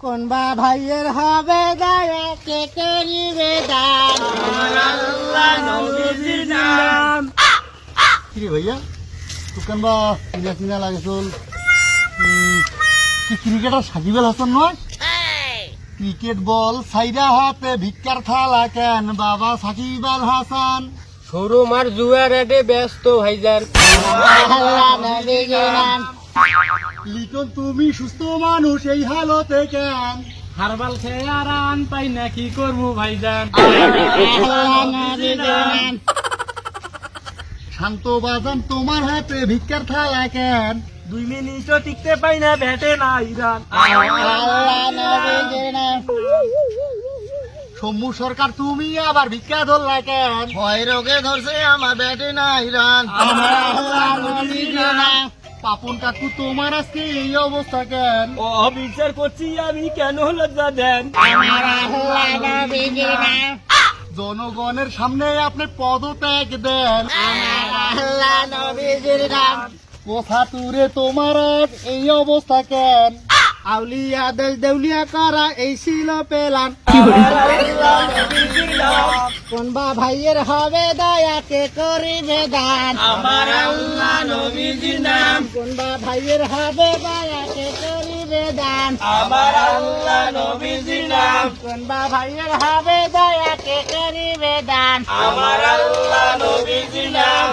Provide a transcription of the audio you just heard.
কোন বা ভাইয়ের হবে দয়া কে করিবে দান আল্লাহ নবীজির নাম। কিরে ভাইয়া দোকান বা চিনা চিনা লাগে চল কি ক্রিকেটার সাকিব আল হাসান নয়? ক্রিকেট বল সাইডা হাতে ভিক্ষার থালা কেন বাবা সাকিব আল হাসান? শোরুম আর জুয়ার এডে ব্যস্ত ভাইজান আল্লাহ নবীজির নাম। লিটন তুমি সুস্থ মানুষ এই হালতে কেন? হারবাল খেয়ে আর আন পাই না কি করবো ভাইজান আল্লাহ নবীজির নাম। শান্ত বাজান তোমার হাতে ভিক্ষার থালা কেন? 2 মিনিটও টিকতে পাই না ব্যাটে না ইরান আল্লাহ নবীজির নাম। সম্মু সরকার তুমি আবার ভিক্ষা ধরলা কেন? ভয় রোগে ধরছে আমার ব্যাটে না ইরান আল্লাহ নবীজির নাম। পাপন কাকু তোমার আজকে এই অবস্থা কেন? ও বিচার করছি আমি কেন লজ্জা দেন আমার আল্লাহ নবীজির নাম। জনগণের সামনে আপনি পদত্যাগ দেন আমার আল্লাহ নবীজির নাম। কোথা তুরে তোমার আজ এই অবস্থা কেন? আউলিয়া দেশ দেউলিয়া করা এই ছিল পেলাম কোন বা ভাইয়ের হবে দয়া কে করিবে দান আমার আল্লাহ নবীজির নাম। কোন বা ভাইয়ের হবে দয়া কে করিবে দান আমার আল্লাহ নবীজির নাম। কোন বা ভাইয়ের হবে দয়া কে করিবে দান আমার আল্লাহ নবীজির নাম।